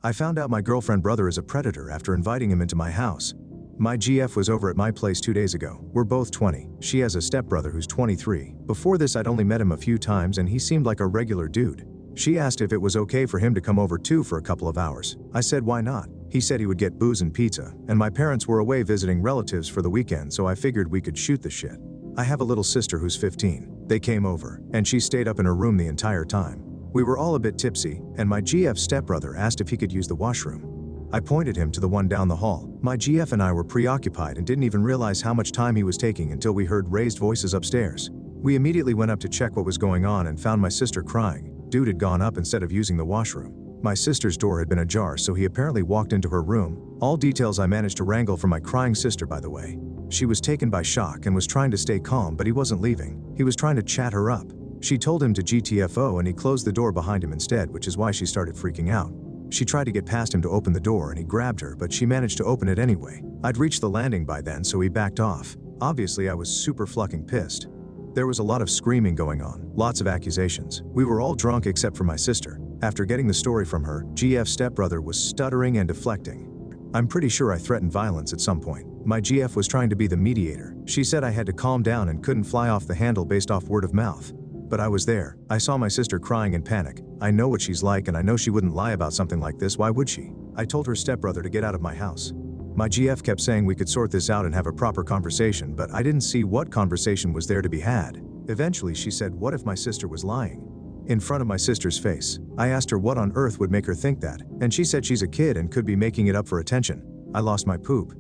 I found out my girlfriend brother is a predator after inviting him into my house. My GF was over at my place 2 days ago. We're both 20. She has a stepbrother who's 23. Before this I'd only met him a few times and he seemed like a regular dude. She asked if it was okay for him to come over too for a couple of hours. I said why not. He said he would get booze and pizza, and my parents were away visiting relatives for the weekend, so I figured we could shoot the shit. I have a little sister who's 15. They came over, and she stayed up in her room the entire time. We were all a bit tipsy, and my GF stepbrother asked if he could use the washroom. I pointed him to the one down the hall. My GF and I were preoccupied and didn't even realize how much time he was taking until we heard raised voices upstairs. We immediately went up to check what was going on and found my sister crying. Dude had gone up instead of using the washroom. My sister's door had been ajar, so he apparently walked into her room. All details I managed to wrangle from my crying sister, by the way. She was taken by shock and was trying to stay calm, but he wasn't leaving. He was trying to chat her up. She told him to GTFO and he closed the door behind him instead, which is why she started freaking out. She tried to get past him to open the door and he grabbed her, but she managed to open it anyway. I'd reached the landing by then, so he backed off. Obviously I was super fucking pissed. There was a lot of screaming going on, lots of accusations. We were all drunk except for my sister. After getting the story from her, GF's stepbrother was stuttering and deflecting. I'm pretty sure I threatened violence at some point. My GF was trying to be the mediator. She said I had to calm down and couldn't fly off the handle based off word of mouth. But I was there. I saw my sister crying in panic. I know what she's like and I know she wouldn't lie about something like this, why would she? I told her stepbrother to get out of my house. My GF kept saying we could sort this out and have a proper conversation, but I didn't see what conversation was there to be had. Eventually she said, what if my sister was lying? In front of my sister's face. I asked her what on earth would make her think that, and she said she's a kid and could be making it up for attention. I lost my poop.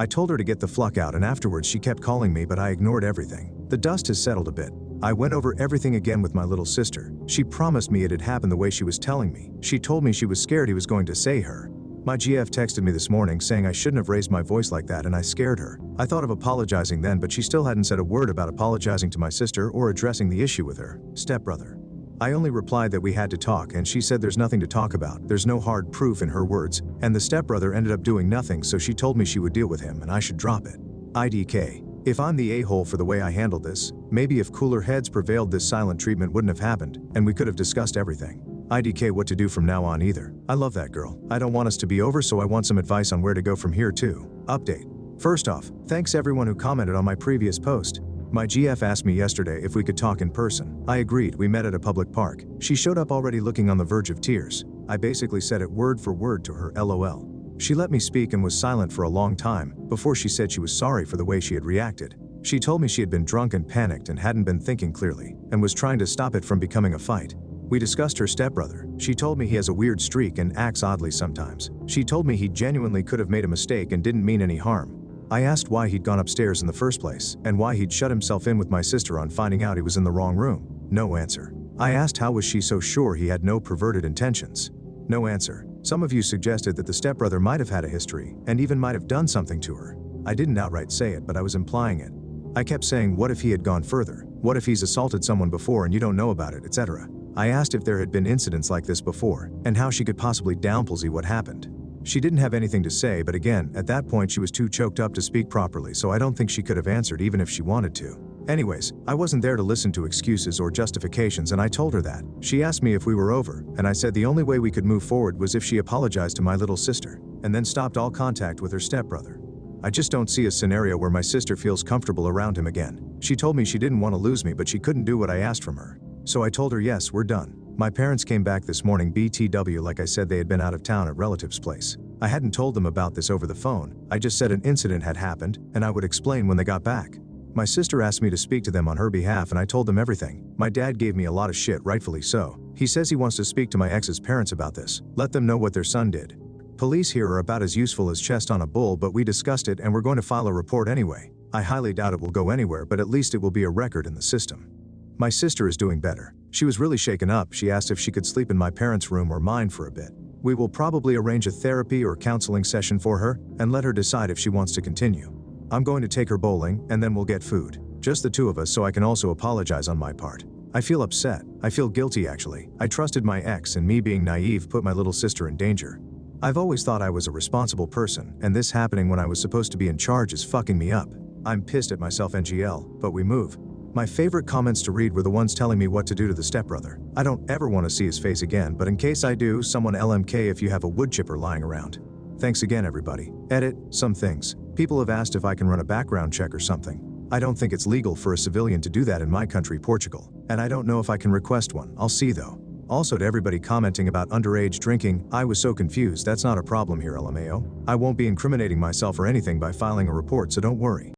I told her to get the fuck out and afterwards she kept calling me, but I ignored everything. The dust has settled a bit. I went over everything again with my little sister. She promised me it had happened the way she was telling me. She told me she was scared he was going to say her. My GF texted me this morning saying I shouldn't have raised my voice like that and I scared her. I thought of apologizing then, but she still hadn't said a word about apologizing to my sister or addressing the issue with her stepbrother. I only replied that we had to talk and she said there's nothing to talk about, there's no hard proof in her words, and the stepbrother ended up doing nothing, so she told me she would deal with him and I should drop it. IDK. If I'm the a-hole for the way I handled this, maybe if cooler heads prevailed this silent treatment wouldn't have happened, and we could have discussed everything. IDK what to do from now on either. I love that girl. I don't want us to be over, so I want some advice on where to go from here too. Update. First off, thanks everyone who commented on my previous post. My GF asked me yesterday if we could talk in person. I agreed. We met at a public park. She showed up already looking on the verge of tears. I basically said it word for word to her, LOL. She let me speak and was silent for a long time before she said she was sorry for the way she had reacted. She told me she had been drunk and panicked and hadn't been thinking clearly and was trying to stop it from becoming a fight. We discussed her stepbrother. She told me he has a weird streak and acts oddly sometimes. She told me he genuinely could have made a mistake and didn't mean any harm. I asked why he'd gone upstairs in the first place and why he'd shut himself in with my sister on finding out he was in the wrong room. No answer. I asked how was she so sure he had no perverted intentions. No answer. Some of you suggested that the stepbrother might have had a history and even might have done something to her. I didn't outright say it, but I was implying it. I kept saying, what if he had gone further? What if he's assaulted someone before and you don't know about it, etc. I asked if there had been incidents like this before and how she could possibly downplay what happened. She didn't have anything to say, but again, at that point she was too choked up to speak properly, so I don't think she could have answered even if she wanted to. Anyways, I wasn't there to listen to excuses or justifications and I told her that. She asked me if we were over, and I said the only way we could move forward was if she apologized to my little sister, and then stopped all contact with her stepbrother. I just don't see a scenario where my sister feels comfortable around him again. She told me she didn't want to lose me, but she couldn't do what I asked from her. So I told her yes, we're done. My parents came back this morning BTW. Like I said, they had been out of town at relatives' place. I hadn't told them about this over the phone. I just said an incident had happened, and I would explain when they got back. My sister asked me to speak to them on her behalf and I told them everything. My dad gave me a lot of shit, rightfully so. He says he wants to speak to my ex's parents about this, let them know what their son did. Police here are about as useful as chest on a bull, but we discussed it and we're going to file a report anyway. I highly doubt it will go anywhere, but at least it will be a record in the system. My sister is doing better. She was really shaken up. She asked if she could sleep in my parents' room or mine for a bit. We will probably arrange a therapy or counseling session for her and let her decide if she wants to continue. I'm going to take her bowling and then we'll get food. Just the two of us, so I can also apologize on my part. I feel upset. I feel guilty actually. I trusted my ex and me being naive put my little sister in danger. I've always thought I was a responsible person, and this happening when I was supposed to be in charge is fucking me up. I'm pissed at myself NGL, but we move. My favorite comments to read were the ones telling me what to do to the stepbrother. I don't ever want to see his face again, but in case I do, someone LMK if you have a wood chipper lying around. Thanks again everybody. Edit, some things. People have asked if I can run a background check or something. I don't think it's legal for a civilian to do that in my country, Portugal. And I don't know if I can request one, I'll see though. Also to everybody commenting about underage drinking, I was so confused, that's not a problem here LMAO. I won't be incriminating myself or anything by filing a report, so don't worry.